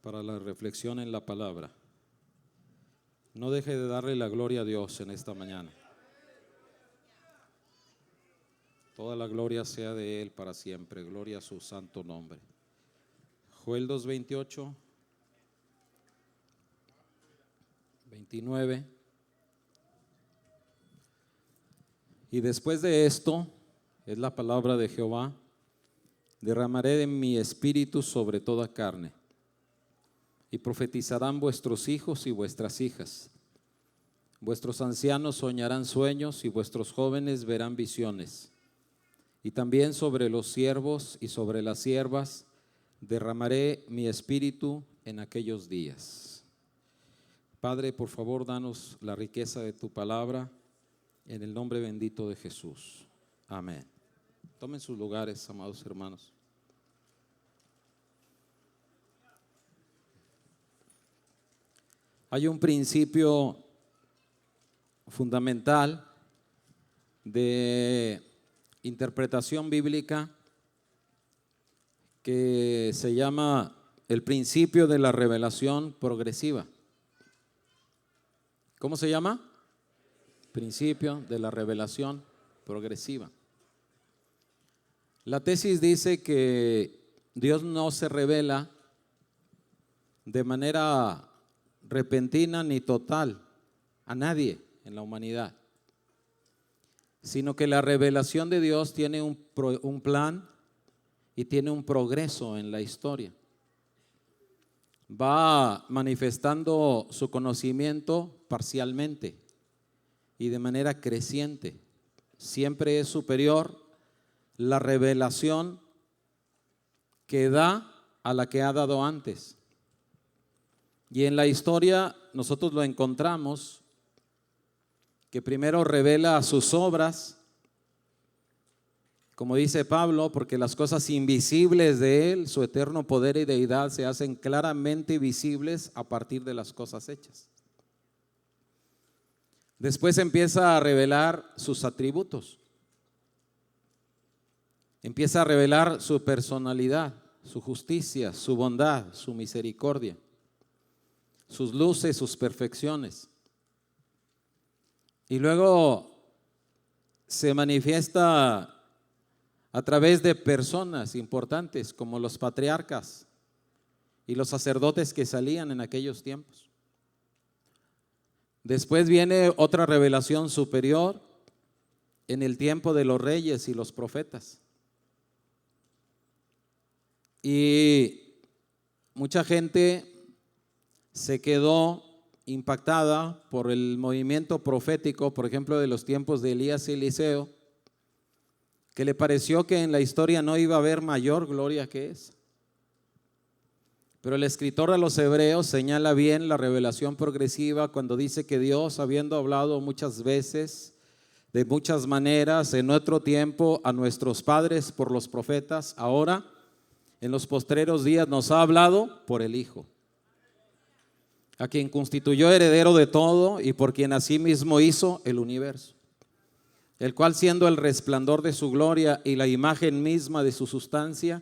para la reflexión en la palabra. No deje de darle la gloria a Dios en esta mañana. Toda la gloria sea de Él para siempre. Gloria a su santo nombre. Joel 2:28, 29. Y después de esto, es la palabra de Jehová, derramaré de mi espíritu sobre toda carne, y profetizarán vuestros hijos y vuestras hijas. Vuestros ancianos soñarán sueños y vuestros jóvenes verán visiones. Y también sobre los siervos y sobre las siervas derramaré mi espíritu en aquellos días. Padre, por favor, danos la riqueza de tu palabra en el nombre bendito de Jesús. Amén. Tomen sus lugares, amados hermanos. Hay un principio fundamental de interpretación bíblica que se llama el principio de la revelación progresiva. ¿Cómo se llama? Principio de la revelación progresiva. La tesis dice que Dios no se revela de manera repentina ni total a nadie en la humanidad, sino que la revelación de Dios tiene un plan y tiene un progreso en la historia. Va manifestando su conocimiento parcialmente y de manera creciente. Siempre es superior la revelación que da a la que ha dado antes. Y en la historia nosotros lo encontramos que primero revela sus obras, como dice Pablo, porque las cosas invisibles de Él, su eterno poder y deidad, se hacen claramente visibles a partir de las cosas hechas. Después empieza a revelar sus atributos, empieza a revelar su personalidad, su justicia, su bondad, su misericordia, sus luces, sus perfecciones. Y luego se manifiesta a través de personas importantes como los patriarcas y los sacerdotes que salían en aquellos tiempos. Después viene otra revelación superior en el tiempo de los reyes y los profetas. Y mucha gente se quedó impactada por el movimiento profético, por ejemplo, de los tiempos de Elías y Eliseo, que le pareció que en la historia no iba a haber mayor gloria que esa. Pero el escritor a los Hebreos señala bien la revelación progresiva cuando dice que Dios, habiendo hablado muchas veces, de muchas maneras, en otro tiempo a nuestros padres por los profetas, ahora en los postreros días nos ha hablado por el Hijo, a quien constituyó heredero de todo y por quien asimismo hizo el universo, el cual, siendo el resplandor de su gloria y la imagen misma de su sustancia,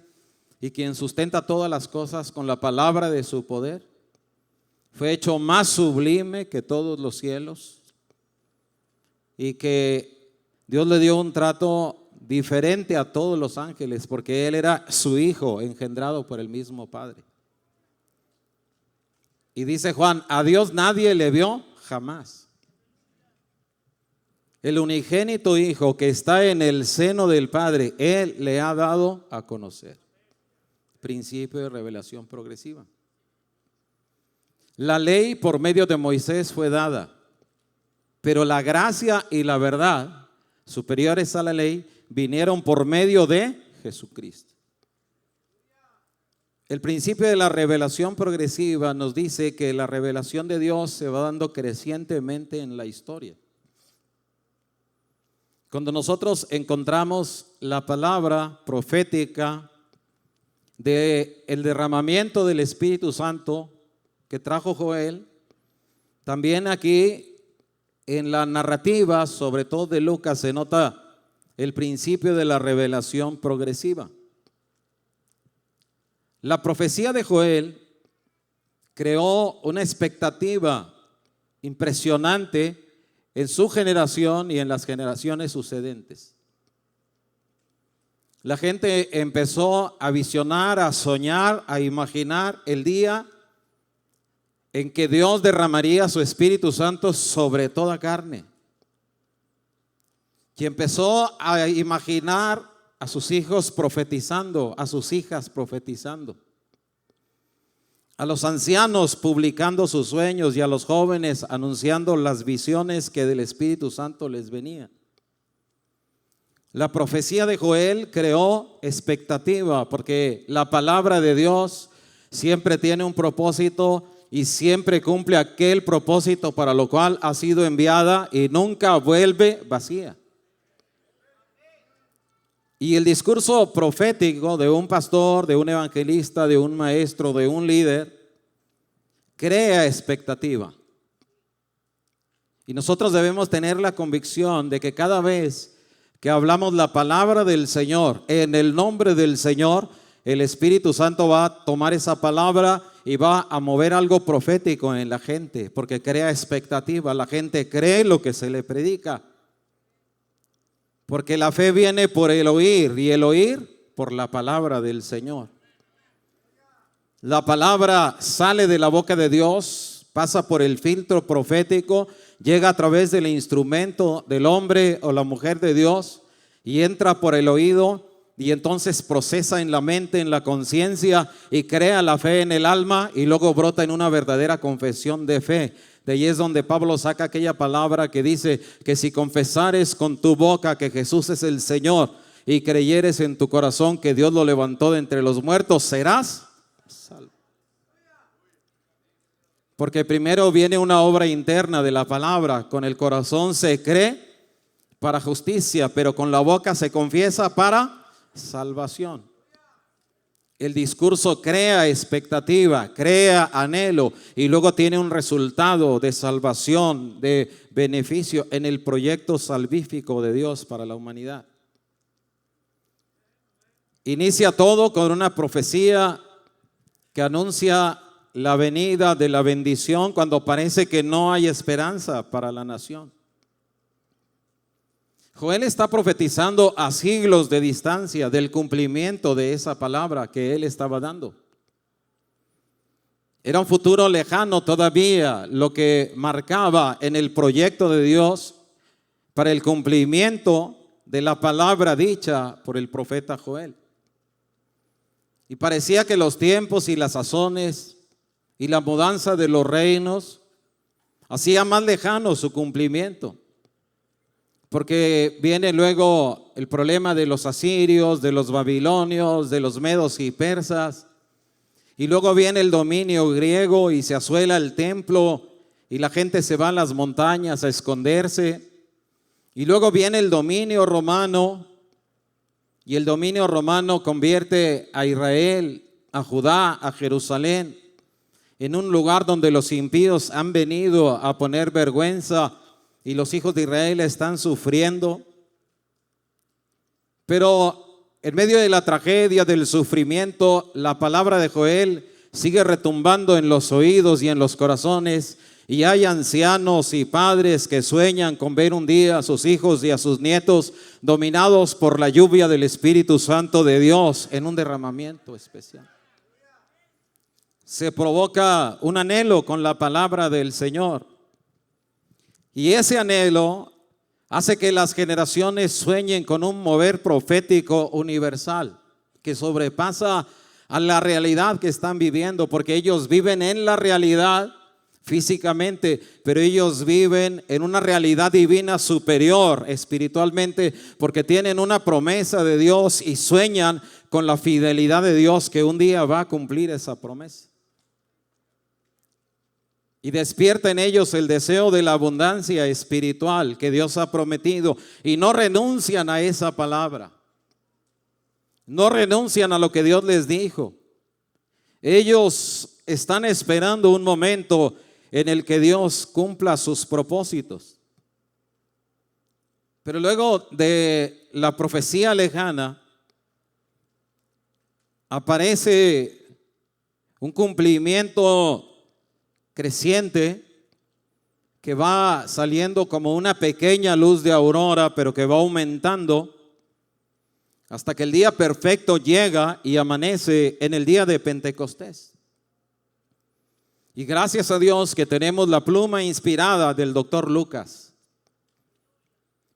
y quien sustenta todas las cosas con la palabra de su poder, fue hecho más sublime que todos los cielos, y que Dios le dio un trato diferente a todos los ángeles, porque Él era su Hijo, engendrado por el mismo Padre. Y dice Juan, a Dios nadie le vio jamás. El unigénito Hijo que está en el seno del Padre, Él le ha dado a conocer. Principio de revelación progresiva. La ley por medio de Moisés fue dada, pero la gracia y la verdad, superiores a la ley, vinieron por medio de Jesucristo. El principio de la revelación progresiva nos dice que la revelación de Dios se va dando crecientemente en la historia. Cuando nosotros encontramos la palabra profética del derramamiento del Espíritu Santo que trajo Joel, también aquí en la narrativa, sobre todo de Lucas, se nota el principio de la revelación progresiva. La profecía de Joel creó una expectativa impresionante en su generación y en las generaciones sucedentes. La gente empezó a visionar, a soñar, a imaginar el día en que Dios derramaría su Espíritu Santo sobre toda carne. Y empezó a imaginar a sus hijos profetizando, a sus hijas profetizando, a los ancianos publicando sus sueños y a los jóvenes anunciando las visiones que del Espíritu Santo les venían. La profecía de Joel creó expectativa porque la palabra de Dios siempre tiene un propósito y siempre cumple aquel propósito para lo cual ha sido enviada y nunca vuelve vacía. Y el discurso profético de un pastor, de un evangelista, de un maestro, de un líder, crea expectativa. Y nosotros debemos tener la convicción de que cada vez que hablamos la palabra del Señor, en el nombre del Señor, el Espíritu Santo va a tomar esa palabra y va a mover algo profético en la gente, porque crea expectativa. La gente cree lo que se le predica. Porque la fe viene por el oír y el oír por la palabra del Señor. La palabra sale de la boca de Dios, pasa por el filtro profético, llega a través del instrumento del hombre o la mujer de Dios y entra por el oído y entonces procesa en la mente, en la conciencia y crea la fe en el alma y luego brota en una verdadera confesión de fe. De ahí es donde Pablo saca aquella palabra que dice que si confesares con tu boca que Jesús es el Señor y creyeres en tu corazón que Dios lo levantó de entre los muertos, serás salvo. Porque primero viene una obra interna de la palabra. Con el corazón se cree para justicia, pero con la boca se confiesa para salvación. El discurso crea expectativa, crea anhelo y luego tiene un resultado de salvación, de beneficio en el proyecto salvífico de Dios para la humanidad. Inicia todo con una profecía que anuncia la venida de la bendición cuando parece que no hay esperanza para la nación. Joel está profetizando a siglos de distancia del cumplimiento de esa palabra que él estaba dando. Era un futuro lejano todavía lo que marcaba en el proyecto de Dios para el cumplimiento de la palabra dicha por el profeta Joel. Y parecía que los tiempos y las sazones y la mudanza de los reinos hacía más lejano su cumplimiento. Porque viene luego el problema de los asirios, de los babilonios, de los medos y persas. Y luego viene el dominio griego y se asuela el templo y la gente se va a las montañas a esconderse. Y luego viene el dominio romano y el dominio romano convierte a Israel, a Judá, a Jerusalén en un lugar donde los impíos han venido a poner vergüenza y los hijos de Israel están sufriendo. Pero en medio de la tragedia, del sufrimiento, la palabra de Joel sigue retumbando en los oídos y en los corazones. Y hay ancianos y padres que sueñan con ver un día a sus hijos y a sus nietos dominados por la lluvia del Espíritu Santo de Dios en un derramamiento especial. Se provoca un anhelo con la palabra del Señor. Y ese anhelo hace que las generaciones sueñen con un mover profético universal que sobrepasa a la realidad que están viviendo, porque ellos viven en la realidad físicamente, pero ellos viven en una realidad divina superior espiritualmente, porque tienen una promesa de Dios y sueñan con la fidelidad de Dios que un día va a cumplir esa promesa. Y despierta en ellos el deseo de la abundancia espiritual que Dios ha prometido y no renuncian a esa palabra. No renuncian a lo que Dios les dijo. Ellos están esperando un momento en el que Dios cumpla sus propósitos. Pero luego de la profecía lejana aparece un cumplimiento creciente que va saliendo como una pequeña luz de aurora, pero que va aumentando hasta que el día perfecto llega y amanece en el día de Pentecostés. Y gracias a Dios que tenemos la pluma inspirada del doctor Lucas,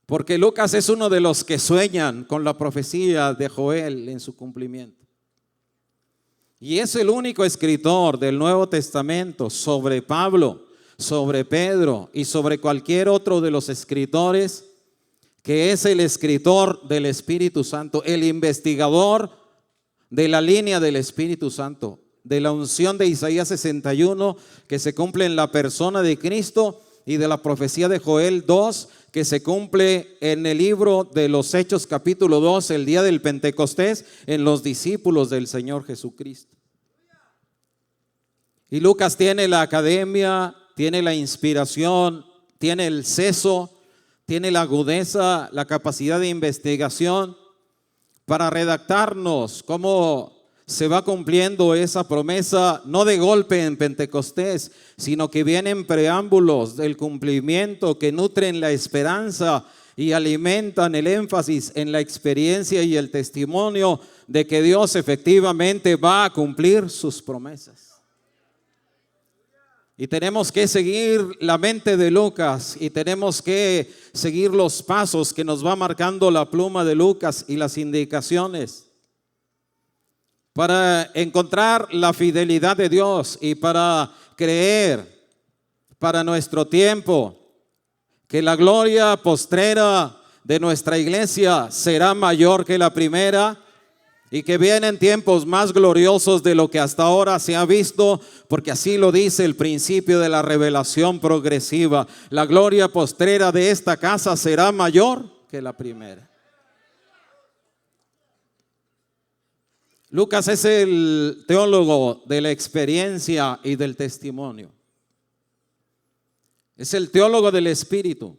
porque Lucas es uno de los que sueñan con la profecía de Joel en su cumplimiento. Y es el único escritor del Nuevo Testamento sobre Pablo, sobre Pedro y sobre cualquier otro de los escritores, que es el escritor del Espíritu Santo, el investigador de la línea del Espíritu Santo, de la unción de Isaías 61 que se cumple en la persona de Cristo, y de la profecía de Joel 2 que se cumple en el libro de los Hechos capítulo 2, el día del Pentecostés, en los discípulos del Señor Jesucristo. Y Lucas tiene la academia, tiene la inspiración, tiene el seso, tiene la agudeza, la capacidad de investigación para redactarnos cómo se va cumpliendo esa promesa, no de golpe en Pentecostés, sino que vienen preámbulos del cumplimiento que nutren la esperanza y alimentan el énfasis en la experiencia y el testimonio de que Dios efectivamente va a cumplir sus promesas. Y tenemos que seguir la mente de Lucas y tenemos que seguir los pasos que nos va marcando la pluma de Lucas y las indicaciones para encontrar la fidelidad de Dios y para creer para nuestro tiempo que la gloria postrera de nuestra iglesia será mayor que la primera, y que vienen tiempos más gloriosos de lo que hasta ahora se ha visto, porque así lo dice el principio de la revelación progresiva. La gloria postrera de esta casa será mayor que la primera. Lucas es el teólogo de la experiencia y del testimonio. Es el teólogo del Espíritu.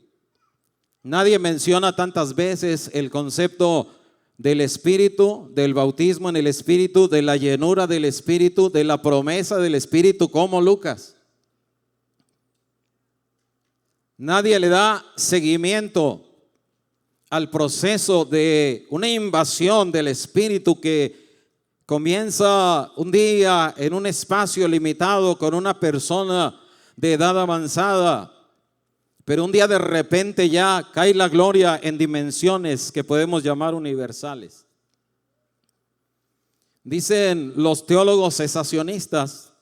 Nadie menciona tantas veces el concepto del Espíritu, del bautismo en el Espíritu, de la llenura del Espíritu, de la promesa del Espíritu como Lucas. Nadie le da seguimiento al proceso de una invasión del Espíritu que comienza un día en un espacio limitado con una persona de edad avanzada, pero un día de repente ya cae la gloria en dimensiones que podemos llamar universales. Dicen los teólogos cesacionistas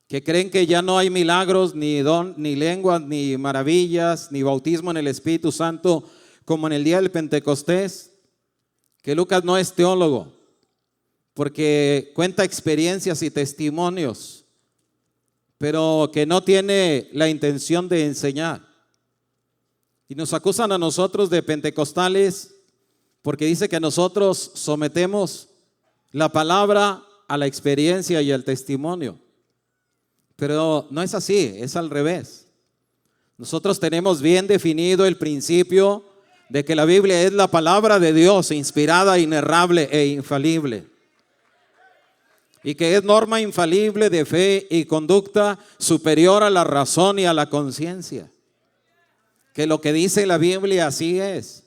que creen que ya no hay milagros, ni don, ni lenguas, ni maravillas, ni bautismo en el Espíritu Santo como en el día del Pentecostés, que Lucas no es teólogo, porque cuenta experiencias y testimonios, pero que no tiene la intención de enseñar. Y nos acusan a nosotros de pentecostales porque dice que nosotros sometemos la palabra a la experiencia y al testimonio. Pero no es así, es al revés. Nosotros tenemos bien definido el principio de que la Biblia es la palabra de Dios, inspirada, inerrable e infalible. Y que es norma infalible de fe y conducta superior a la razón y a la conciencia. Que lo que dice la Biblia así es.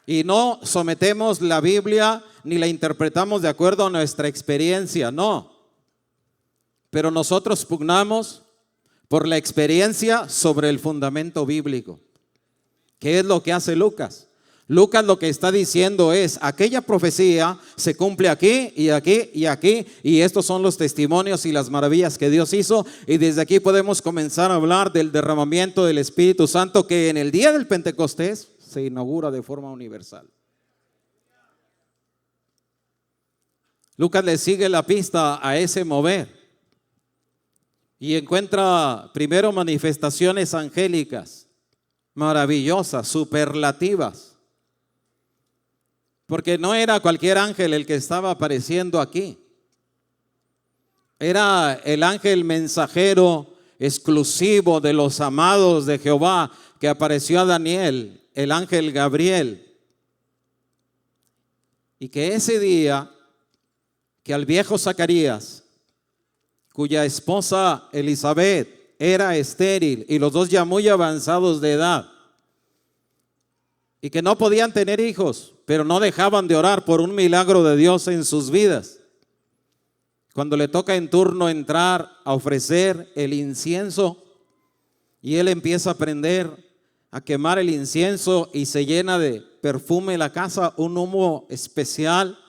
Y no sometemos la Biblia ni la interpretamos de acuerdo a nuestra experiencia, no. Pero nosotros pugnamos por la experiencia sobre el fundamento bíblico. ¿Qué es lo que hace Lucas? Lucas lo que está diciendo es, aquella profecía se cumple aquí y aquí y aquí, y estos son los testimonios y las maravillas que Dios hizo, y desde aquí podemos comenzar a hablar del derramamiento del Espíritu Santo que en el día del Pentecostés se inaugura de forma universal. Lucas le sigue la pista a ese mover y encuentra primero manifestaciones angélicas maravillosas, superlativas. Porque no era cualquier ángel el que estaba apareciendo aquí. Era el ángel mensajero exclusivo de los amados de Jehová que apareció a Daniel, el ángel Gabriel. Y que ese día que al viejo Zacarías, cuya esposa Elizabeth era estéril y los dos ya muy avanzados de edad, y que no podían tener hijos, pero no dejaban de orar por un milagro de Dios en sus vidas. Cuando le toca en turno entrar a ofrecer el incienso, y él empieza a aprender a quemar el incienso y se llena de perfume la casa, un humo especial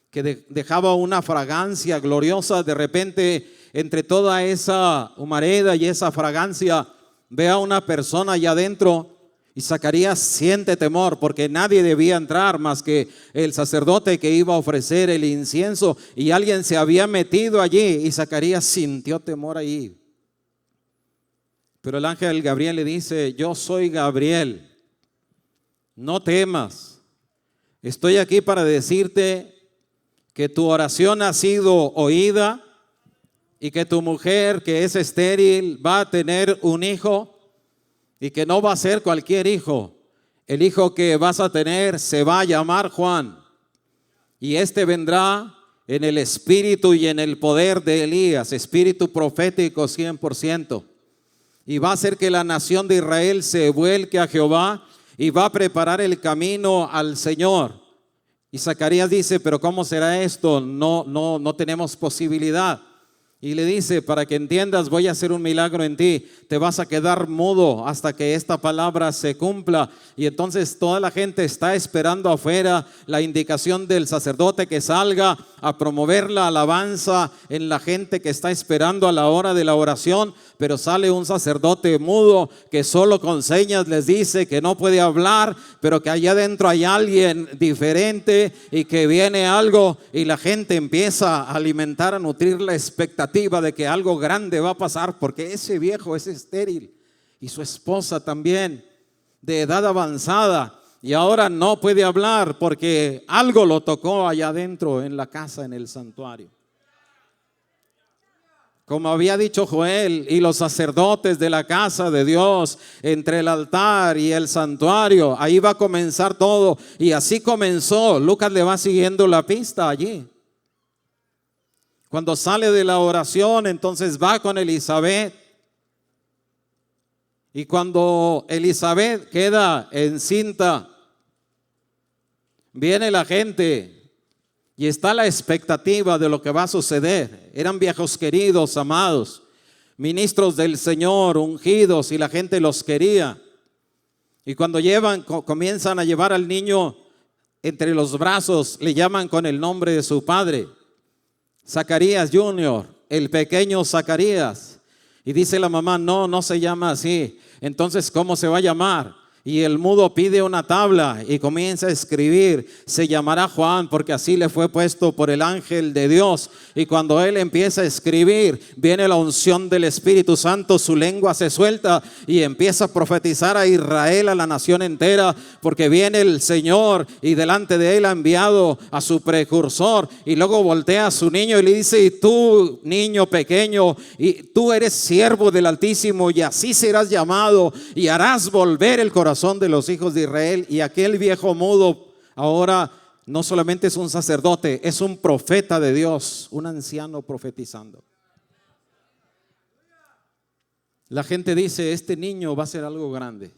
que dejaba una fragancia gloriosa. De repente, entre toda esa humareda y esa fragancia, ve a una persona allá adentro, y Zacarías siente temor porque nadie debía entrar más que el sacerdote que iba a ofrecer el incienso, y alguien se había metido allí y Zacarías sintió temor allí. Pero el ángel Gabriel le dice: yo soy Gabriel, no temas, estoy aquí para decirte que tu oración ha sido oída y que tu mujer, que es estéril, va a tener un hijo, y que no va a ser cualquier hijo. El hijo que vas a tener se va a llamar Juan, y este vendrá en el espíritu y en el poder de Elías, espíritu profético 100%. Y va a hacer que la nación de Israel se vuelque a Jehová y va a preparar el camino al Señor. Y Zacarías dice: pero ¿cómo será esto? No tenemos posibilidad. Y le dice: para que entiendas, voy a hacer un milagro en ti. Te vas a quedar mudo hasta que esta palabra se cumpla. Y entonces toda la gente está esperando afuera la indicación del sacerdote que salga a promover la alabanza en la gente que está esperando a la hora de la oración. Pero sale un sacerdote mudo que solo con señas les dice que no puede hablar, pero que allá adentro hay alguien diferente y que viene algo, y la gente empieza a alimentar, a nutrir la expectativa de que algo grande va a pasar, porque ese viejo es estéril y su esposa también de edad avanzada, y ahora no puede hablar porque algo lo tocó allá adentro en la casa, en el santuario. Como había dicho Joel, y los sacerdotes de la casa de Dios, entre el altar y el santuario, ahí va a comenzar todo. Y así comenzó. Lucas le va siguiendo la pista allí. Cuando sale de la oración, entonces va con Elizabeth. Y cuando Elizabeth queda encinta, viene la gente y está la expectativa de lo que va a suceder. Eran viejos queridos, amados, ministros del Señor, ungidos, y la gente los quería. Y cuando comienzan a llevar al niño entre los brazos, le llaman con el nombre de su padre, Zacarías Jr., el pequeño Zacarías. Y dice la mamá: no se llama así. Entonces, ¿cómo se va a llamar? Y el mudo pide una tabla y comienza a escribir: se llamará Juan, porque así le fue puesto por el ángel de Dios. Y cuando él empieza a escribir, viene la unción del Espíritu Santo, su lengua se suelta y empieza a profetizar a Israel, a la nación entera, porque viene el Señor y delante de él ha enviado a su precursor. Y luego voltea a su niño y le dice: y tú, niño pequeño, y tú eres siervo del Altísimo, y así serás llamado, y harás volver el corazón de los hijos de Israel. Y aquel viejo mudo ahora no solamente es un sacerdote, es un profeta de Dios, un anciano profetizando. La gente dice: este niño va a ser algo grande.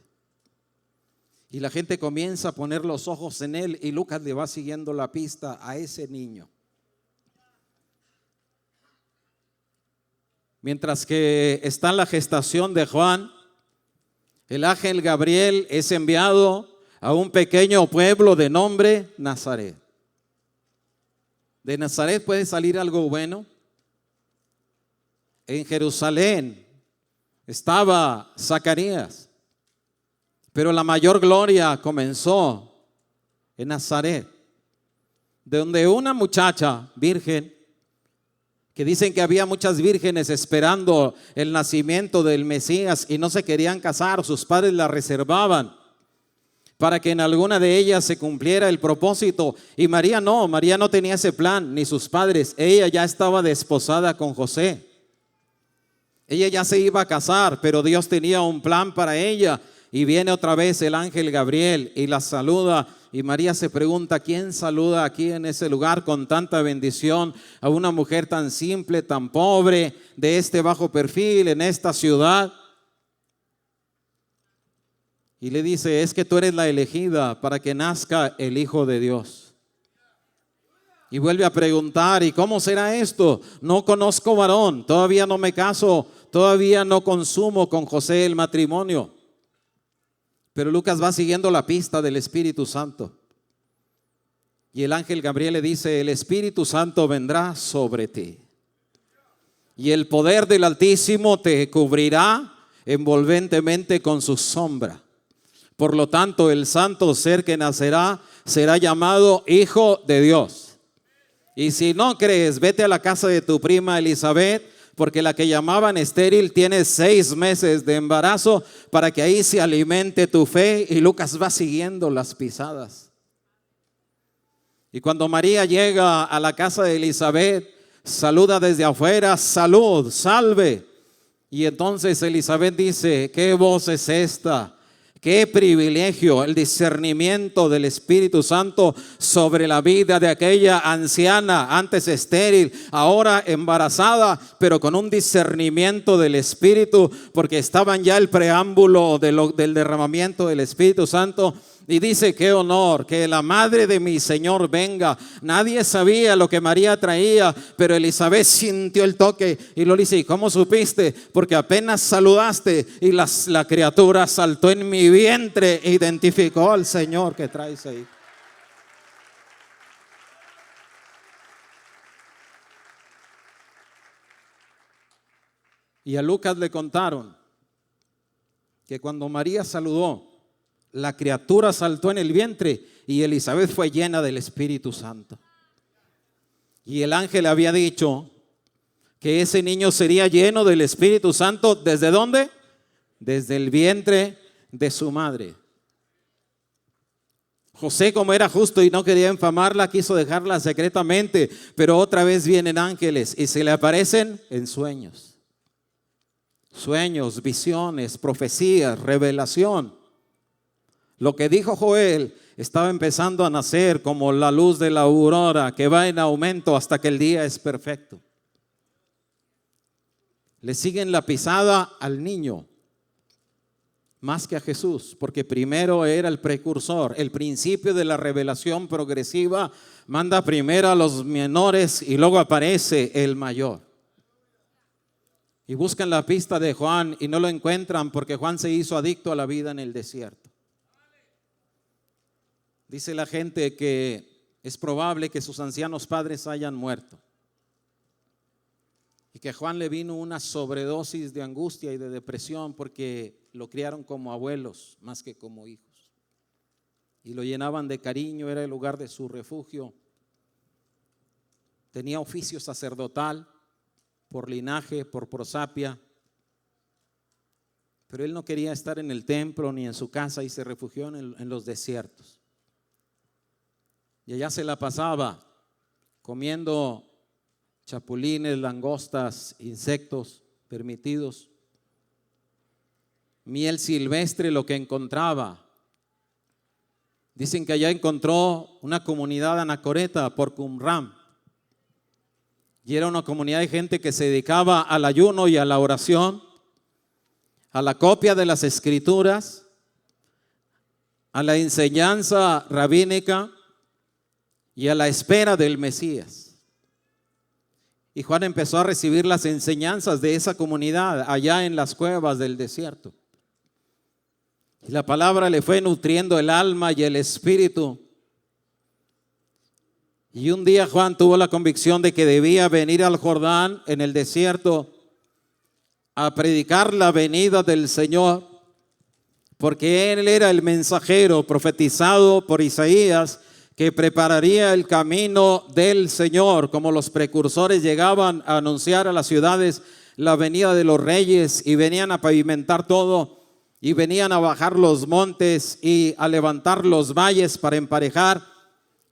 Y la gente comienza a poner los ojos en él, y Lucas le va siguiendo la pista a ese niño. Mientras que está la gestación de Juan, el ángel Gabriel es enviado a un pequeño pueblo de nombre Nazaret. ¿De Nazaret puede salir algo bueno? En Jerusalén estaba Zacarías, pero la mayor gloria comenzó en Nazaret, de donde una muchacha virgen, que dicen que había muchas vírgenes esperando el nacimiento del Mesías y no se querían casar, sus padres la reservaban para que en alguna de ellas se cumpliera el propósito. Y María no tenía ese plan, ni sus padres. Ella ya estaba desposada con José. Ella ya se iba a casar, pero Dios tenía un plan para ella. Y viene otra vez el ángel Gabriel y la saluda y María se pregunta: ¿quién saluda aquí en ese lugar con tanta bendición a una mujer tan simple, tan pobre, de este bajo perfil, en esta ciudad? Y le dice: es que tú eres la elegida para que nazca el Hijo de Dios. Y vuelve a preguntar: ¿y cómo será esto? No conozco varón, todavía no me caso, todavía no consumo con José el matrimonio. Pero Lucas va siguiendo la pista del Espíritu Santo. Y el ángel Gabriel le dice: el Espíritu Santo vendrá sobre ti, y el poder del Altísimo te cubrirá envolventemente con su sombra. Por lo tanto, el santo ser que nacerá será llamado Hijo de Dios. Y si no crees, vete a la casa de tu prima Elizabeth, porque la que llamaban estéril tiene 6 meses de embarazo, para que ahí se alimente tu fe. Y Lucas va siguiendo las pisadas. Y cuando María llega a la casa de Elizabeth, saluda desde afuera: salud, salve. Y entonces Elizabeth dice: ¿qué voz es esta? Qué privilegio, el discernimiento del Espíritu Santo sobre la vida de aquella anciana, antes estéril, ahora embarazada, pero con un discernimiento del Espíritu, porque estaban ya el preámbulo del derramamiento del Espíritu Santo. Y dice: qué honor que la madre de mi Señor venga. Nadie sabía lo que María traía, pero Elizabeth sintió el toque y lo dice: ¿y cómo supiste? Porque apenas saludaste y la criatura saltó en mi vientre e identificó al Señor que traes ahí. Y a Lucas le contaron que cuando María saludó, la criatura saltó en el vientre y Elizabeth fue llena del Espíritu Santo. Y el ángel había dicho que ese niño sería lleno del Espíritu Santo. ¿Desde dónde? Desde el vientre de su madre. José, como era justo y no quería infamarla, quiso dejarla secretamente, pero otra vez vienen ángeles y se le aparecen en sueños. Sueños, visiones, profecías, revelación. Lo que dijo Joel estaba empezando a nacer como la luz de la aurora, que va en aumento hasta que el día es perfecto. Le siguen la pisada al niño más que a Jesús, porque primero era el precursor. El principio de la revelación progresiva manda primero a los menores y luego aparece el mayor. Y buscan la pista de Juan y no lo encuentran, porque Juan se hizo adicto a la vida en el desierto. Dice la gente que es probable que sus ancianos padres hayan muerto y que a Juan le vino una sobredosis de angustia y de depresión, porque lo criaron como abuelos más que como hijos y lo llenaban de cariño, era el lugar de su refugio. Tenía oficio sacerdotal por linaje, por prosapia, pero él no quería estar en el templo ni en su casa y se refugió en los desiertos. Y allá se la pasaba comiendo chapulines, langostas, insectos permitidos, miel silvestre, lo que encontraba. Dicen que allá encontró una comunidad anacoreta por Qumran. Y era una comunidad de gente que se dedicaba al ayuno y a la oración, a la copia de las escrituras, a la enseñanza rabínica y a la espera del Mesías. Y Juan empezó a recibir las enseñanzas de esa comunidad allá en las cuevas del desierto. Y la palabra le fue nutriendo el alma y el espíritu. Y un día Juan tuvo la convicción de que debía venir al Jordán en el desierto a predicar la venida del Señor, porque él era el mensajero profetizado por Isaías, que prepararía el camino del Señor, como los precursores llegaban a anunciar a las ciudades la venida de los reyes y venían a pavimentar todo y venían a bajar los montes y a levantar los valles para emparejar,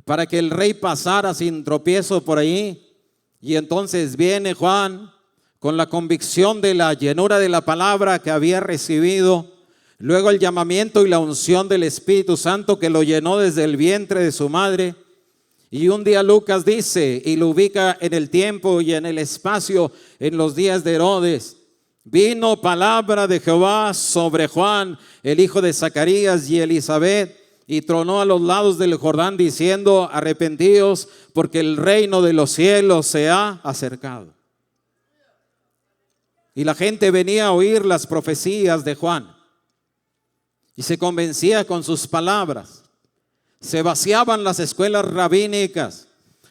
para que el rey pasara sin tropiezo por ahí. Y entonces viene Juan con la convicción de la llenura de la palabra que había recibido, Luego el llamamiento y la unción del Espíritu Santo que lo llenó desde el vientre de su madre. Y un día Lucas dice, y lo ubica en el tiempo y en el espacio, en los días de Herodes: vino palabra de Jehová sobre Juan, el hijo de Zacarías y Elizabeth, y tronó a los lados del Jordán diciendo: arrepentíos, porque el reino de los cielos se ha acercado. Y la gente venía a oír las profecías de Juan y se convencía con sus palabras. Se vaciaban las escuelas rabínicas,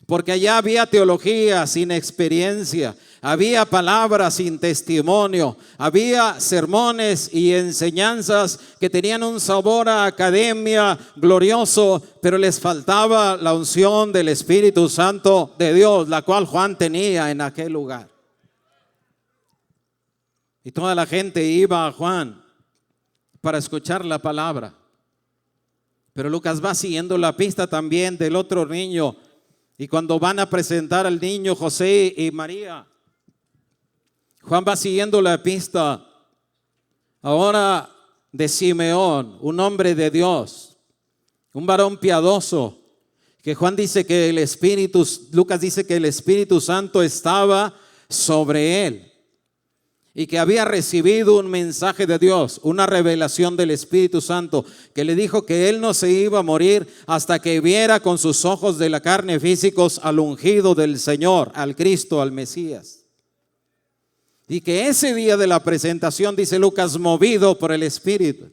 porque allá había teología sin experiencia, había palabras sin testimonio, había sermones y enseñanzas que tenían un sabor a academia glorioso, pero les faltaba la unción del Espíritu Santo de Dios, la cual Juan tenía en aquel lugar. Y toda la gente iba a Juan para escuchar la palabra. Pero Lucas va siguiendo la pista también del otro niño. Y cuando van a presentar al niño José y María, Juan va siguiendo la pista ahora de Simeón, un hombre de Dios, un varón piadoso, que Juan dice que Lucas dice que el Espíritu Santo estaba sobre él. Y que había recibido un mensaje de Dios, una revelación del Espíritu Santo, que le dijo que él no se iba a morir hasta que viera con sus ojos de la carne físicos al ungido del Señor, al Cristo, al Mesías. Y que ese día de la presentación, dice Lucas, movido por el Espíritu.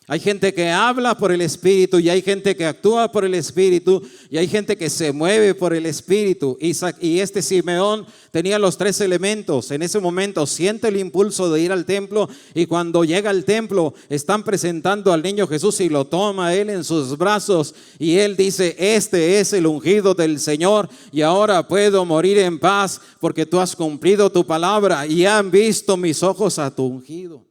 Hay gente que habla por el Espíritu y hay gente que actúa por el Espíritu y hay gente que se mueve por el Espíritu. Y este Simeón tenía los tres elementos. En ese momento siente el impulso de ir al templo y cuando llega al templo están presentando al niño Jesús y lo toma él en sus brazos y él dice: este es el ungido del Señor y ahora puedo morir en paz porque tú has cumplido tu palabra y han visto mis ojos a tu ungido.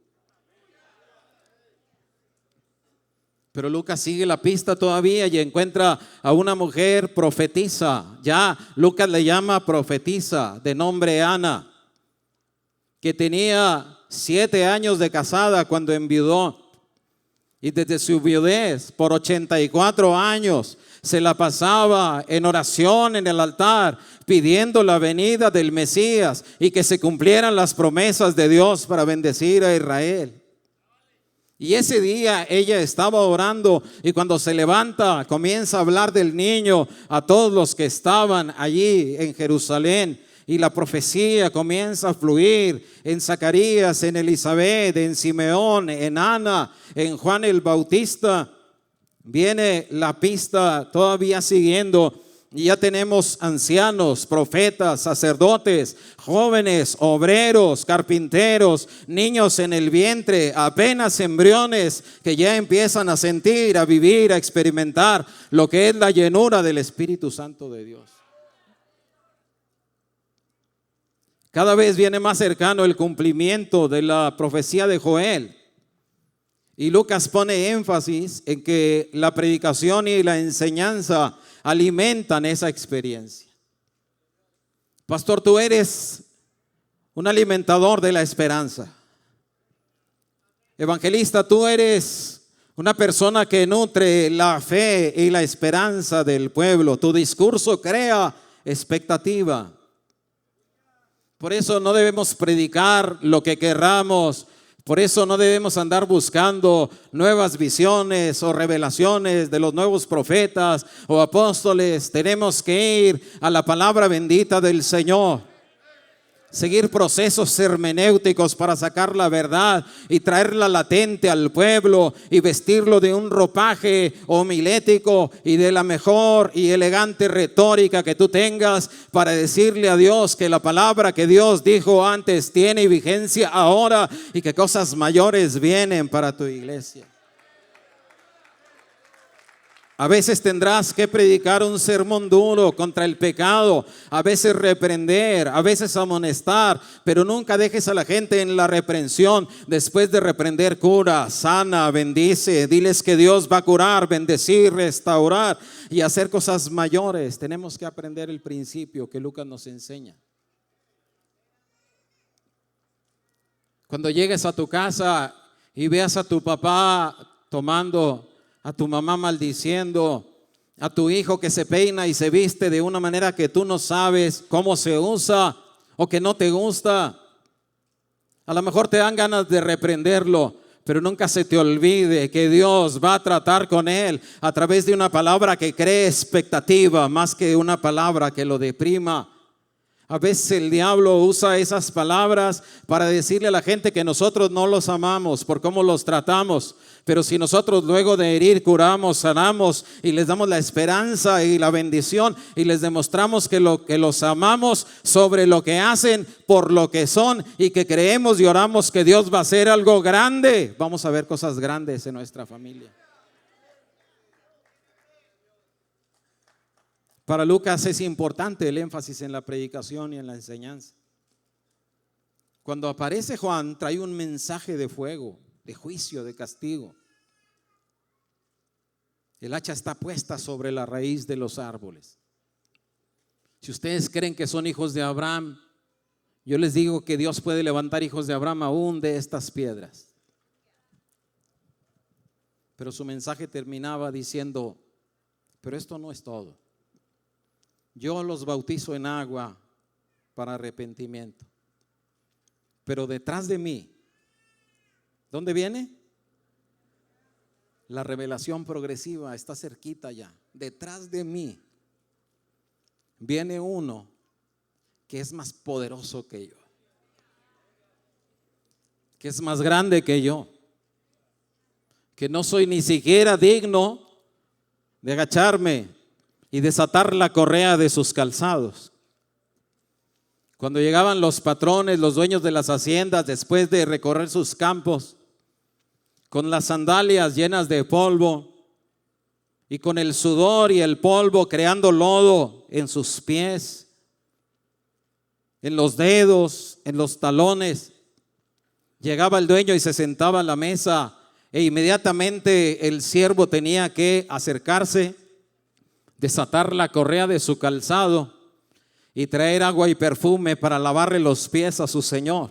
Pero Lucas sigue la pista todavía y encuentra a una mujer profetisa. Ya Lucas le llama profetisa, de nombre Ana, que tenía 7 años de casada cuando enviudó. Y desde su viudez, por 84 años, se la pasaba en oración en el altar, pidiendo la venida del Mesías y que se cumplieran las promesas de Dios para bendecir a Israel. Y ese día ella estaba orando y cuando se levanta comienza a hablar del niño a todos los que estaban allí en Jerusalén. Y la profecía comienza a fluir en Zacarías, en Elizabeth, en Simeón, en Ana, en Juan el Bautista. Viene la pista todavía siguiendo. Y ya tenemos ancianos, profetas, sacerdotes, jóvenes, obreros, carpinteros, niños en el vientre, apenas embriones que ya empiezan a sentir, a vivir, a experimentar lo que es la llenura del Espíritu Santo de Dios. Cada vez viene más cercano el cumplimiento de la profecía de Joel. Y Lucas pone énfasis en que la predicación y la enseñanza alimentan esa experiencia. Pastor, tú eres un alimentador de la esperanza. Evangelista, tú eres una persona que nutre la fe y la esperanza del pueblo. Tu discurso crea expectativa. Por eso no debemos predicar lo que querramos. Por eso no debemos andar buscando nuevas visiones o revelaciones de los nuevos profetas o apóstoles. Tenemos que ir a la palabra bendita del Señor. Seguir procesos hermenéuticos para sacar la verdad y traerla latente al pueblo y vestirlo de un ropaje homilético y de la mejor y elegante retórica que tú tengas para decirle a Dios que la palabra que Dios dijo antes tiene vigencia ahora y que cosas mayores vienen para tu iglesia. A veces tendrás que predicar un sermón duro contra el pecado, a veces reprender, a veces amonestar, pero nunca dejes a la gente en la reprensión. Después de reprender, cura, sana, bendice, diles que Dios va a curar, bendecir, restaurar y hacer cosas mayores. Tenemos que aprender el principio que Lucas nos enseña. Cuando llegues a tu casa, y veas a tu papá tomando, a tu mamá maldiciendo, a tu hijo que se peina y se viste de una manera que tú no sabes cómo se usa o que no te gusta. A lo mejor te dan ganas de reprenderlo, pero nunca se te olvide que Dios va a tratar con él a través de una palabra que cree expectativa más que una palabra que lo deprima. A veces el diablo usa esas palabras para decirle a la gente que nosotros no los amamos por cómo los tratamos. Pero si nosotros luego de herir, curamos, sanamos y les damos la esperanza y la bendición y les demostramos que los amamos sobre lo que hacen, por lo que son, y que creemos y oramos que Dios va a hacer algo grande, vamos a ver cosas grandes en nuestra familia. Para Lucas es importante el énfasis en la predicación y en la enseñanza. Cuando aparece Juan, trae un mensaje de fuego, de juicio, de castigo. El hacha está puesta sobre la raíz de los árboles. Si ustedes creen que son hijos de Abraham, yo les digo que Dios puede levantar hijos de Abraham aún de estas piedras. Pero su mensaje terminaba diciendo: pero esto no es todo. Yo los bautizo en agua para arrepentimiento, pero detrás de mí, ¿dónde viene? La revelación progresiva está cerquita ya. Detrás de mí viene uno que es más poderoso que yo, que es más grande que yo, que no soy ni siquiera digno de agacharme y desatar la correa de sus calzados. Cuando llegaban los patrones, los dueños de las haciendas, después de recorrer sus campos, con las sandalias llenas de polvo y con el sudor y el polvo creando lodo en sus pies, en los dedos, en los talones, llegaba el dueño y se sentaba a la mesa, e inmediatamente el siervo tenía que acercarse, desatar la correa de su calzado y traer agua y perfume para lavarle los pies a su señor.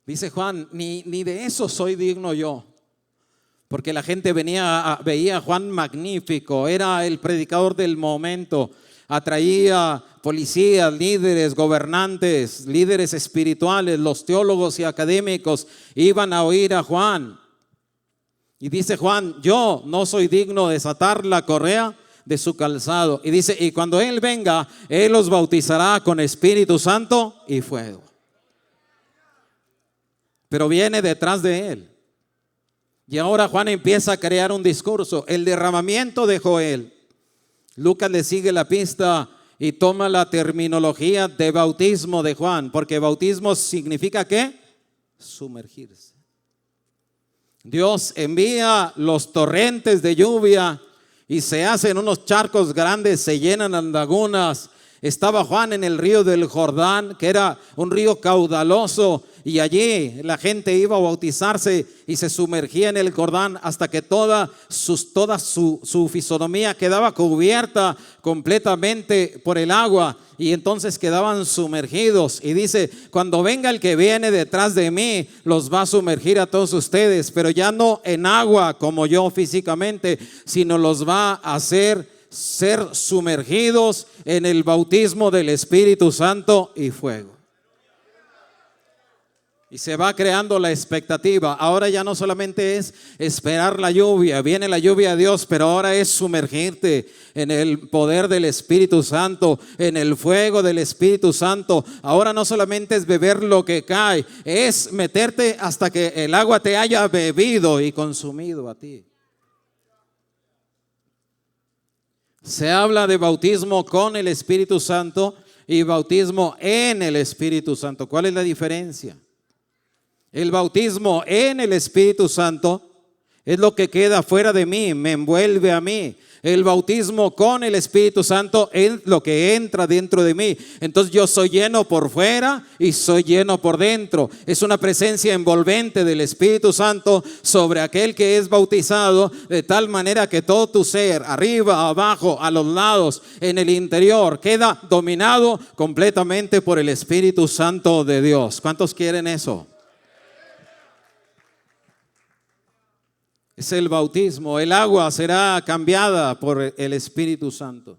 Dice Juan, ni de eso soy digno yo, porque la gente veía a Juan magnífico, era el predicador del momento, atraía policías, líderes, gobernantes, líderes espirituales, los teólogos y académicos iban a oír a Juan. Y dice Juan, yo no soy digno de desatar la correa de su calzado. Y dice, y cuando Él venga, Él los bautizará con Espíritu Santo y fuego. Pero viene detrás de Él. Y ahora Juan empieza a crear un discurso, el derramamiento de Joel. Lucas le sigue la pista y toma la terminología de bautismo de Juan, porque bautismo significa ¿qué? Sumergirse. Dios envía los torrentes de lluvia y se hacen unos charcos grandes, se llenan las lagunas. Estaba Juan en el río del Jordán, que era un río caudaloso, y allí la gente iba a bautizarse y se sumergía en el Jordán hasta que toda su fisonomía quedaba cubierta completamente por el agua, y entonces quedaban sumergidos. Y dice, cuando venga el que viene detrás de mí, los va a sumergir a todos ustedes, pero ya no en agua como yo físicamente, sino los va a hacer ser sumergidos en el bautismo del Espíritu Santo y fuego. Y se va creando la expectativa. Ahora ya no solamente es esperar la lluvia, viene la lluvia de Dios, pero ahora es sumergirte en el poder del Espíritu Santo, en el fuego del Espíritu Santo. Ahora no solamente es beber lo que cae, es meterte hasta que el agua te haya bebido y consumido a ti. Se habla de bautismo con el Espíritu Santo y bautismo en el Espíritu Santo. ¿Cuál es la diferencia? El bautismo en el Espíritu Santo es lo que queda fuera de mí, me envuelve a mí. El bautismo con el Espíritu Santo es lo que entra dentro de mí. Entonces yo soy lleno por fuera y soy lleno por dentro. Es una presencia envolvente del Espíritu Santo sobre aquel que es bautizado, de tal manera que todo tu ser, arriba, abajo, a los lados, en el interior, queda dominado completamente por el Espíritu Santo de Dios. ¿Cuántos quieren eso? Es el bautismo. El agua será cambiada por el Espíritu Santo.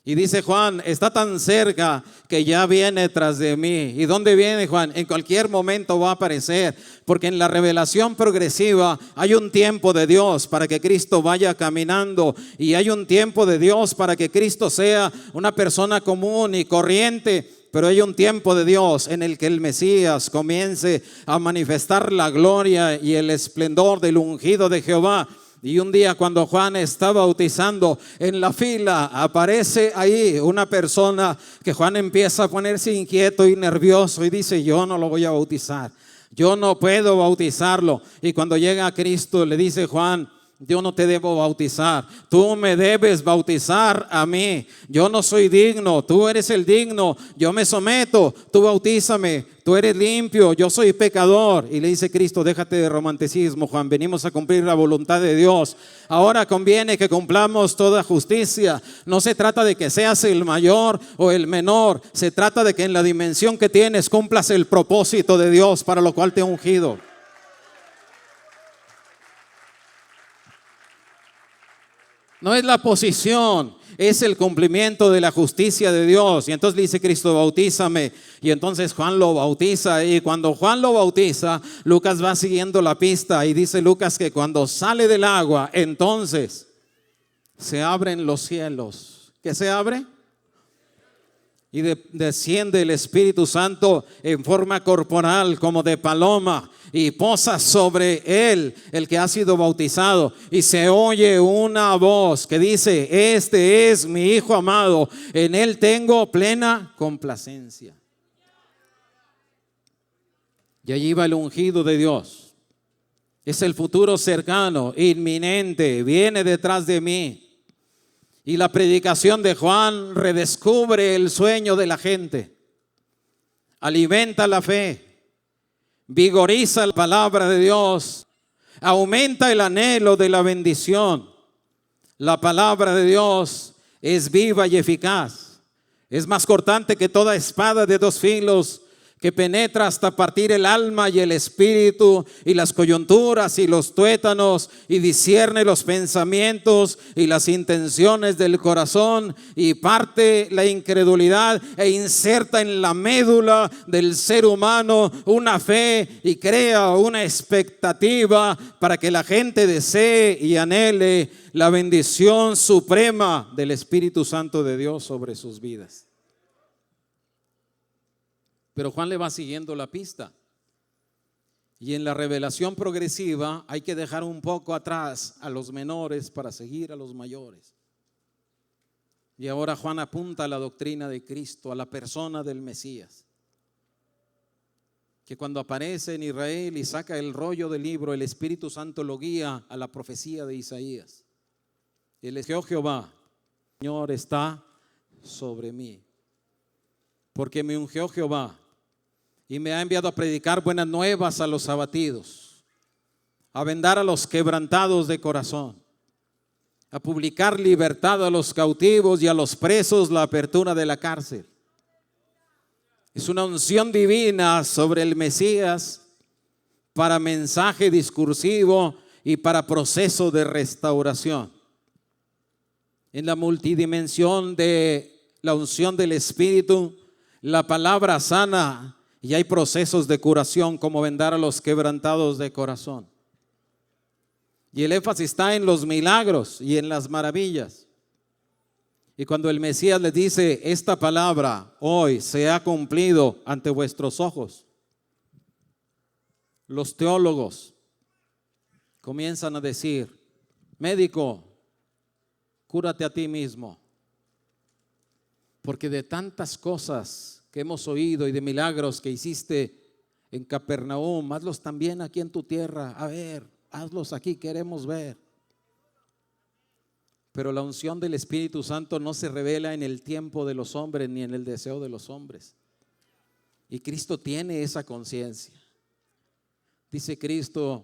Y dice Juan, está tan cerca que ya viene tras de mí. ¿Y dónde viene Juan? En cualquier momento va a aparecer, porque en la revelación progresiva hay un tiempo de Dios para que Cristo vaya caminando, y hay un tiempo de Dios para que Cristo sea una persona común y corriente. Pero hay un tiempo de Dios en el que el Mesías comience a manifestar la gloria y el esplendor del ungido de Jehová. Y un día, cuando Juan está bautizando, en la fila aparece ahí una persona que Juan empieza a ponerse inquieto y nervioso y dice: yo no lo voy a bautizar, yo no puedo bautizarlo. Y cuando llega a Cristo le dice Juan: yo no te debo bautizar, tú me debes bautizar a mí. Yo no soy digno, tú eres el digno. Yo me someto, tú bautízame. Tú eres limpio, yo soy pecador. Y le dice Cristo: déjate de romanticismo, Juan, venimos a cumplir la voluntad de Dios. Ahora conviene que cumplamos toda justicia. No se trata de que seas el mayor o el menor, se trata de que en la dimensión que tienes cumplas el propósito de Dios para lo cual te ha ungido. No es la posición, es el cumplimiento de la justicia de Dios. Y entonces le dice Cristo: bautízame. Y entonces Juan lo bautiza. Y cuando Juan lo bautiza, Lucas va siguiendo la pista. Y dice Lucas que cuando sale del agua, entonces se abren los cielos. ¿Qué se abre? Y desciende el Espíritu Santo en forma corporal como de paloma, y posa sobre él, el que ha sido bautizado, y se oye una voz que dice: este es mi Hijo amado, en él tengo plena complacencia. Y allí va el ungido de Dios. Es el futuro cercano, inminente, viene detrás de mí. Y la predicación de Juan redescubre el sueño de la gente, alimenta la fe, vigoriza la palabra de Dios, aumenta el anhelo de la bendición. La palabra de Dios es viva y eficaz, es más cortante que toda espada de dos filos, que penetra hasta partir el alma y el espíritu y las coyunturas y los tuétanos, y discierne los pensamientos y las intenciones del corazón, y parte la incredulidad e inserta en la médula del ser humano una fe y crea una expectativa para que la gente desee y anhele la bendición suprema del Espíritu Santo de Dios sobre sus vidas. Pero Juan le va siguiendo la pista. Y en la revelación progresiva hay que dejar un poco atrás a los menores para seguir a los mayores. Y ahora Juan apunta a la doctrina de Cristo, a la persona del Mesías, que cuando aparece en Israel y saca el rollo del libro, el Espíritu Santo lo guía a la profecía de Isaías. Él es Jehová, el Señor está sobre mí, porque me ungió Jehová y me ha enviado a predicar buenas nuevas a los abatidos, a vendar a los quebrantados de corazón, a publicar libertad a los cautivos y a los presos la apertura de la cárcel. Es una unción divina sobre el Mesías para mensaje discursivo y para proceso de restauración. En la multidimensión de la unción del Espíritu, la palabra sana, y hay procesos de curación como vendar a los quebrantados de corazón. Y el énfasis está en los milagros y en las maravillas. Y cuando el Mesías les dice: esta palabra hoy se ha cumplido ante vuestros ojos, los teólogos comienzan a decir: médico, cúrate a ti mismo, porque de tantas cosas que hemos oído y de milagros que hiciste en Capernaum, hazlos también aquí en tu tierra. A ver, hazlos aquí, queremos ver. Pero la unción del Espíritu Santo no se revela en el tiempo de los hombres ni en el deseo de los hombres. Y Cristo tiene esa conciencia. Dice Cristo: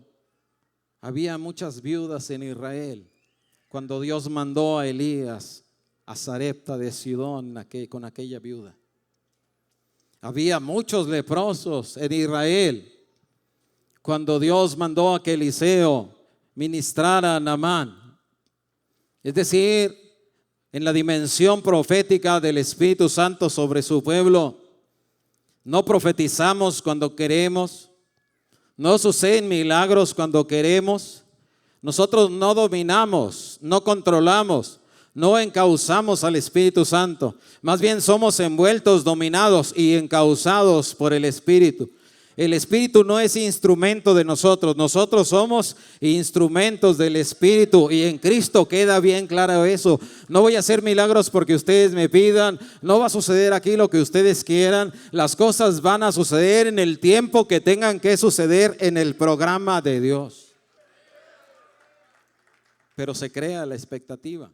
había muchas viudas en Israel cuando Dios mandó a Elías a Sarepta de Sidón con aquella viuda. Había muchos leprosos en Israel cuando Dios mandó a que Eliseo ministrar a Naamán. Es decir, en la dimensión profética del Espíritu Santo sobre su pueblo, no profetizamos cuando queremos, no suceden milagros cuando queremos. Nosotros no dominamos, no controlamos, no encauzamos al Espíritu Santo. Más bien somos envueltos, dominados y encauzados por el Espíritu. El Espíritu no es instrumento de nosotros, nosotros somos instrumentos del Espíritu, y en Cristo queda bien claro eso. No voy a hacer milagros porque ustedes me pidan, no va a suceder aquí lo que ustedes quieran. Las cosas van a suceder en el tiempo que tengan que suceder en el programa de Dios. Pero se crea la expectativa.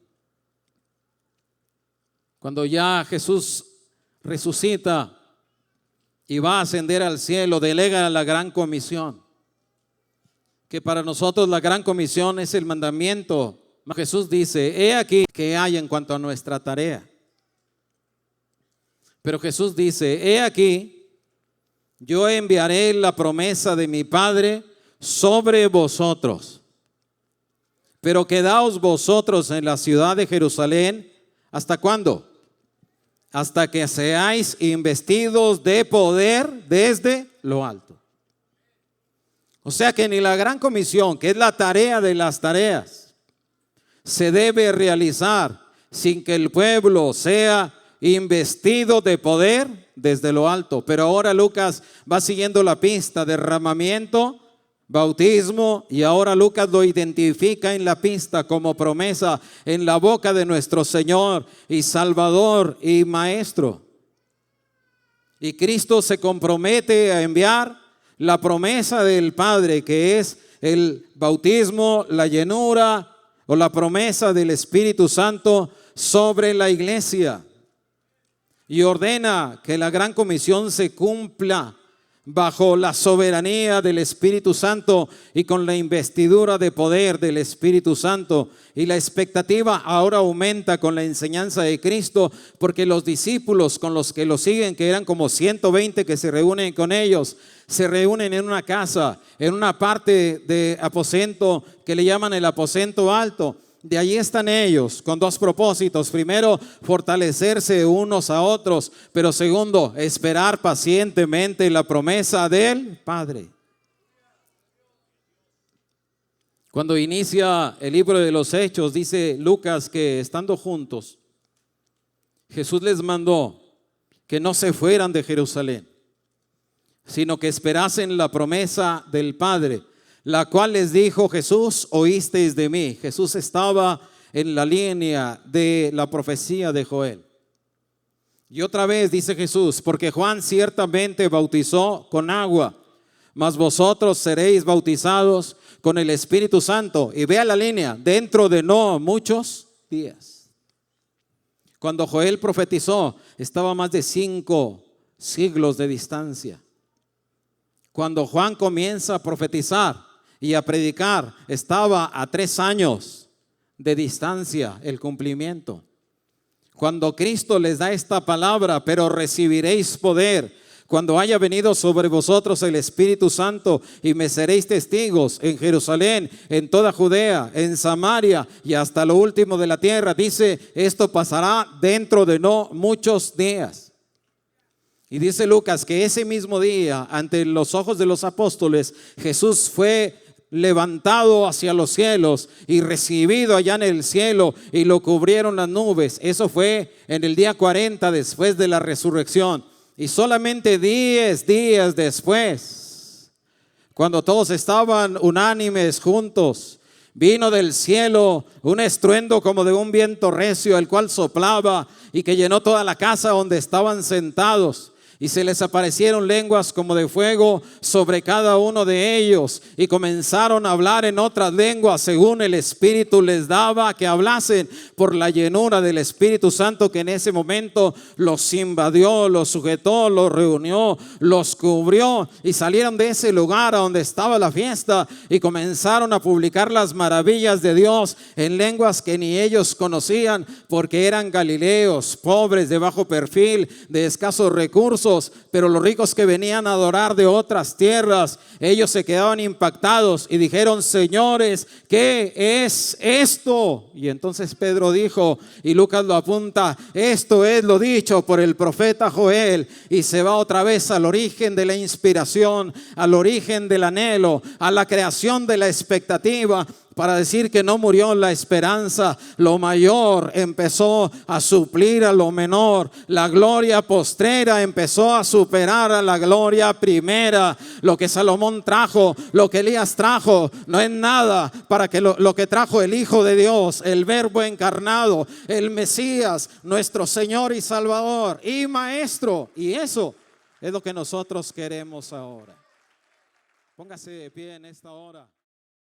Cuando ya Jesús resucita y va a ascender al cielo, delega la gran comisión, que para nosotros la gran comisión es el mandamiento. Jesús dice: he aquí que hay en cuanto a nuestra tarea. Pero Jesús dice: he aquí, yo enviaré la promesa de mi Padre sobre vosotros. Pero quedaos vosotros en la ciudad de Jerusalén. ¿Hasta cuándo? Hasta que seáis investidos de poder desde lo alto. O sea que ni la gran comisión, que es la tarea de las tareas, se debe realizar sin que el pueblo sea investido de poder desde lo alto. Pero ahora Lucas va siguiendo la pista: derramamiento, bautismo, y ahora Lucas lo identifica en la pista como promesa en la boca de nuestro Señor y Salvador y Maestro. Y Cristo se compromete a enviar la promesa del Padre, que es el bautismo, la llenura o la promesa del Espíritu Santo sobre la iglesia, y ordena que la gran comisión se cumpla bajo la soberanía del Espíritu Santo y con la investidura de poder del Espíritu Santo. Y la expectativa ahora aumenta con la enseñanza de Cristo, porque los discípulos con los que lo siguen, que eran como 120 que se reúnen con ellos, se reúnen en una casa, en una parte de aposento que le llaman el aposento alto. De allí están ellos con dos propósitos: primero, fortalecerse unos a otros, pero segundo, esperar pacientemente la promesa del Padre. Cuando inicia el libro de los Hechos, dice Lucas que estando juntos, Jesús les mandó que no se fueran de Jerusalén, sino que esperasen la promesa del Padre, la cual les dijo Jesús: oísteis de mí. Jesús estaba en la línea de la profecía de Joel. Y otra vez dice Jesús: porque Juan ciertamente bautizó con agua, mas vosotros seréis bautizados con el Espíritu Santo. Y vea la línea: dentro de no muchos días. Cuando Joel profetizó, estaba a más de 5 siglos de distancia. Cuando Juan comienza a profetizar y a predicar, estaba a 3 años de distancia el cumplimiento. Cuando Cristo les da esta palabra: pero recibiréis poder cuando haya venido sobre vosotros el Espíritu Santo, y me seréis testigos en Jerusalén, en toda Judea, en Samaria y hasta lo último de la tierra. Dice: esto pasará dentro de no muchos días. Y dice Lucas que ese mismo día, ante los ojos de los apóstoles, Jesús fue levantado hacia los cielos y recibido allá en el cielo, y lo cubrieron las nubes. Eso fue en el día 40 después de la resurrección. Y solamente 10 días después, cuando todos estaban unánimes juntos, vino del cielo un estruendo como de un viento recio, el cual soplaba y que llenó toda la casa donde estaban sentados. Y se les aparecieron lenguas como de fuego sobre cada uno de ellos, y comenzaron a hablar en otras lenguas según el Espíritu les daba que hablasen, por la llenura del Espíritu Santo que en ese momento los invadió, los sujetó, los reunió, los cubrió. Y salieron de ese lugar a donde estaba la fiesta y comenzaron a publicar las maravillas de Dios en lenguas que ni ellos conocían, porque eran galileos, pobres, de bajo perfil, de escasos recursos. poderosos, pero los ricos que venían a adorar de otras tierras, ellos se quedaban impactados y dijeron: señores, ¿qué es esto? Y entonces Pedro dijo, y Lucas lo apunta: esto es lo dicho por el profeta Joel. Y se va otra vez al origen de la inspiración, al origen del anhelo, a la creación de la expectativa, para decir que no murió la esperanza. Lo mayor empezó a suplir a lo menor. La gloria postrera empezó a superar a la gloria primera. Lo que Salomón trajo, lo que Elías trajo, no es nada para que lo que trajo el Hijo de Dios, el Verbo encarnado, el Mesías, nuestro Señor y Salvador y Maestro. Y eso es lo que nosotros queremos ahora. Póngase de pie en esta hora.